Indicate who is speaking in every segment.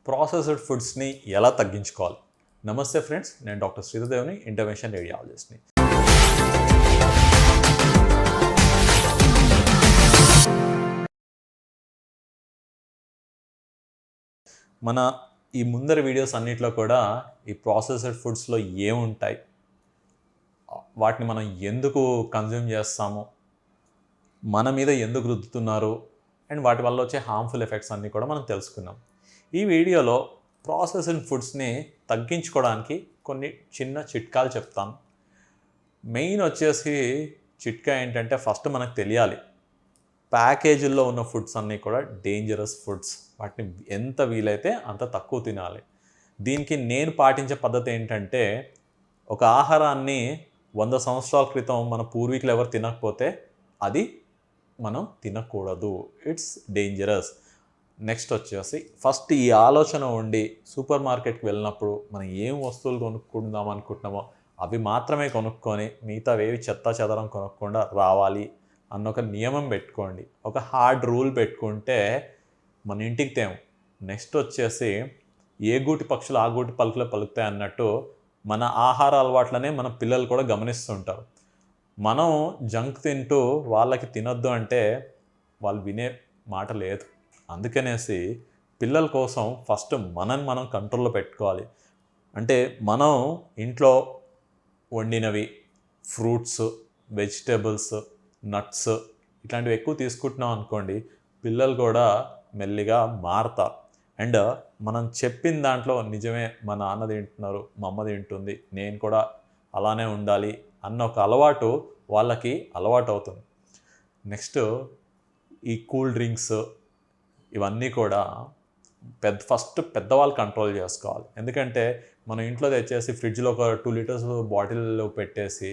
Speaker 1: Processed ఫుడ్స్ని ఎలా తగ్గించుకోవాలి? నమస్తే ఫ్రెండ్స్, నేను డాక్టర్ శ్రీధర్దేవ్ని, ఇంటర్వెన్షన్ రేడియాలజిస్ట్ని. మన ఈ ముందర వీడియోస్ అన్నిట్లో కూడా ఈ ప్రాసెస్డ్ ఫుడ్స్లో ఏముంటాయి, వాటిని మనం ఎందుకు కన్జ్యూమ్ చేస్తాము, మన మీద ఎందుకు రుద్దుతున్నారు, అండ్ వాటి వల్ల వచ్చే హార్మ్ఫుల్ ఎఫెక్ట్స్ అన్నీ కూడా మనం తెలుసుకున్నాం. ఈ వీడియోలో ప్రాసెస్డ్ ఫుడ్స్ని తగ్గించుకోవడానికి కొన్ని చిన్న చిట్కాలు చెప్తాను. మెయిన్ వచ్చేసి చిట్కా ఏంటంటే, ఫస్ట్ మనకు తెలియాలి ప్యాకేజీల్లో ఉన్న ఫుడ్స్ అన్నీ కూడా డేంజరస్ ఫుడ్స్. వాటిని ఎంత వీలైతే అంత తక్కువ తినాలి. దీనికి నేను పాటించే పద్ధతి ఏంటంటే, ఒక ఆహారాన్ని 100 సంవత్సరాల క్రితం మన పూర్వీకులు ఎవరు తినకపోతే అది మనం తినకూడదు. It's dangerous. నెక్స్ట్ వచ్చేసి ఫస్ట్ ఈ ఆలోచన ఉండి సూపర్ మార్కెట్కి వెళ్ళినప్పుడు మనం ఏం వస్తువులు కొనుక్కుందాం అనుకుంటున్నామో అవి మాత్రమే కొనుక్కొని మిగతావేవి చెత్త చెదరం కొనుక్కుండా రావాలి అన్న ఒక నియమం పెట్టుకోండి. ఒక హార్డ్ రూల్ పెట్టుకుంటే మన ఇంటికి తేము. నెక్స్ట్ వచ్చేసి ఏ గూటి పక్షులు ఆ గూటి పలుకులే పలుకుతాయి అన్నట్టు మన ఆహార అలవాట్లనే మన పిల్లలు కూడా గమనిస్తుంటారు. మనం జంక్ తింటూ వాళ్ళకి తినొద్దు అంటే వాళ్ళు వినే మాట లేదు. అందుకనేసి పిల్లల కోసం ఫస్ట్ మనం కంట్రోల్లో పెట్టుకోవాలి. అంటే మనం ఇంట్లో వండినవి, ఫ్రూట్స్, వెజిటేబుల్స్, నట్స్ ఇట్లాంటివి ఎక్కువ తీసుకుంటున్నాం అనుకోండి, పిల్లలు కూడా మెల్లిగా మారతారు. అండ్ మనం చెప్పిన దాంట్లో నిజమే, మా నాన్న తింటున్నారు, మా అమ్మ తింటుంది, నేను కూడా అలానే ఉండాలి అన్న ఒక అలవాటు వాళ్ళకి అలవాటు అవుతుంది. నెక్స్ట్ ఈ కూల్ డ్రింక్స్ ఇవన్నీ కూడా ఫస్ట్ పెద్దవాళ్ళు కంట్రోల్ చేసుకోవాలి. ఎందుకంటే మనం ఇంట్లో తెచ్చేసి ఫ్రిడ్జ్లో ఒక 2 లీటర్స్ బాటిల్లో పెట్టేసి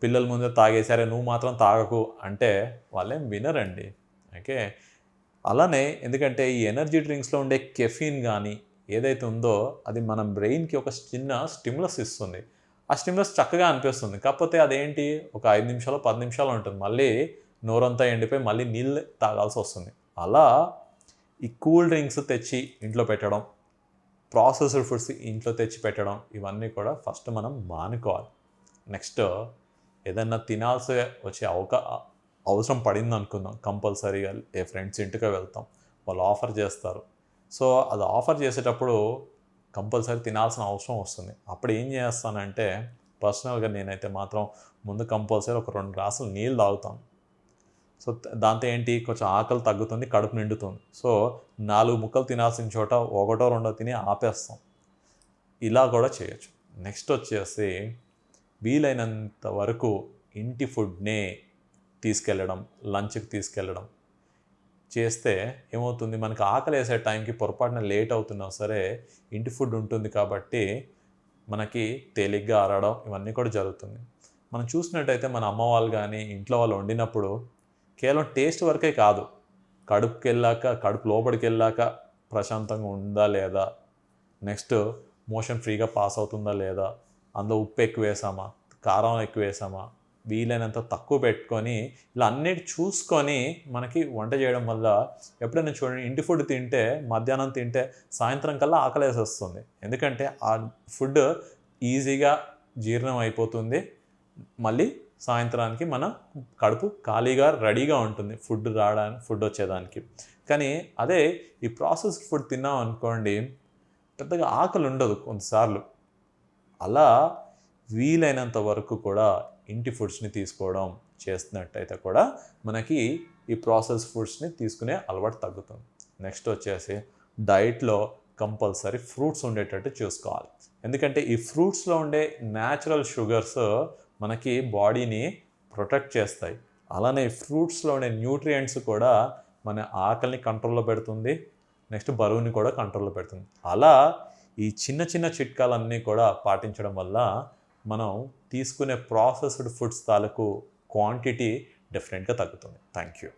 Speaker 1: పిల్లల ముందే తాగేసారే నువ్వు మాత్రం తాగకు అంటే వాళ్ళేం వినరండి. ఓకే, అలానే ఎందుకంటే ఈ ఎనర్జీ డ్రింక్స్లో ఉండే కెఫీన్ కానీ ఏదైతే ఉందో అది మన బ్రెయిన్కి ఒక చిన్న స్టిమ్యులస్ ఇస్తుంది. ఆ స్టిమ్యులస్ చక్కగా అనిపిస్తుంది. కాకపోతే అదేంటి, ఒక 5 నిమిషాలు 10 నిమిషాలు ఉంటుంది, మళ్ళీ నోరంతా ఎండిపోయి మళ్ళీ నీళ్ళు తాగాల్సి వస్తుంది. అలా ఈ కూల్ డ్రింక్స్ తెచ్చి ఇంట్లో పెట్టడం, ప్రాసెస్డ్ ఫుడ్స్ ఇంట్లో తెచ్చి పెట్టడం, ఇవన్నీ కూడా ఫస్ట్ మనం మానుకోవాలి. నెక్స్ట్ ఏదన్నా తినాల్సి వచ్చే అవసరం పడింది అనుకుందాం, కంపల్సరీగా ఏ ఫ్రెండ్స్ ఇంటికి వెళ్తాం, వాళ్ళు ఆఫర్ చేస్తారు. సో అది ఆఫర్ చేసేటప్పుడు కంపల్సరీ తినాల్సిన అవసరం వస్తుంది. అప్పుడు ఏం చేస్తానంటే, పర్సనల్గా నేనైతే మాత్రం ముందు కంపల్సరీ ఒక 2 గ్లాసులు నీళ్ళు తాగుతాను. సో దాంతో ఏంటి, కొంచెం ఆకలి తగ్గుతుంది, కడుపు నిండుతుంది. సో 4 ముక్కలు తినాల్సిన చోట 1 2 తిని ఆపేస్తాం. ఇలా కూడా చేయొచ్చు. నెక్స్ట్ వచ్చేసి వీలైనంత వరకు ఇంటి ఫుడ్నే తీసుకెళ్ళడం, లంచ్కి తీసుకెళ్ళడం చేస్తే ఏమవుతుంది, మనకు ఆకలి వేసే టైంకి పొరపాటున లేట్ అవుతున్నా సరే ఇంటి ఫుడ్ ఉంటుంది కాబట్టి మనకి తేలిగ్గా అరవడం ఇవన్నీ కూడా జరుగుతుంది. మనం చూసినట్టయితే మన అమ్మ వాళ్ళు కానీ ఇంట్లో వాళ్ళు వండినప్పుడు కేవలం టేస్ట్ వరకే కాదు, కడుపు లోపలికి వెళ్ళాక ప్రశాంతంగా ఉందా లేదా, నెక్స్ట్ మోషన్ ఫ్రీగా పాస్ అవుతుందా లేదా, అందులో ఉప్పు ఎక్కువ వేసామా, కారం ఎక్కువ వేసామా, వీలైనంత తక్కువ పెట్టుకొని ఇలా అన్నిటి చూసుకొని మనకి వంట చేయడం వల్ల ఎప్పుడైనా చూడండి, ఇంటి ఫుడ్ తింటే మధ్యాహ్నం తింటే సాయంత్రం కల్లా ఆకలేసి వస్తుంది. ఎందుకంటే ఆ ఫుడ్ ఈజీగా జీర్ణం అయిపోతుంది, మళ్ళీ సాయంత్రానికి మన కడుపు ఖాళీగా రెడీగా ఉంటుంది ఫుడ్ వచ్చేదానికి. కానీ అదే ఈ ప్రాసెస్డ్ ఫుడ్ తిన్నాం అనుకోండి, పెద్దగా ఆకలి ఉండదు కొన్నిసార్లు. అలా వీలైనంత వరకు కూడా ఇంటి ఫుడ్స్ని తీసుకోవడం చేస్తున్నట్టయితే కూడా మనకి ఈ ప్రాసెస్ ఫుడ్స్ని తీసుకునే అలవాటు తగ్గుతుంది. నెక్స్ట్ వచ్చేసి డైట్లో కంపల్సరీ ఫ్రూట్స్ ఉండేటట్టు చూసుకోవాలి. ఎందుకంటే ఈ ఫ్రూట్స్లో ఉండే న్యాచురల్ షుగర్స్ మనకి బాడీని ప్రొటెక్ట్ చేస్తాయి. అలానే ఫ్రూట్స్లో ఉండే న్యూట్రియంట్స్ కూడా మన ఆకలిని కంట్రోల్లో పెడుతుంది, నెక్స్ట్ బరువుని కూడా కంట్రోల్లో పెడుతుంది. అలా ఈ చిన్న చిన్న చిట్కాలన్నీ కూడా పాటించడం వల్ల మనం తీసుకునే ప్రాసెస్డ్ ఫుడ్స్ తాలూకు క్వాంటిటీ డెఫినెట్గా తగ్గుతుంది. Thank you.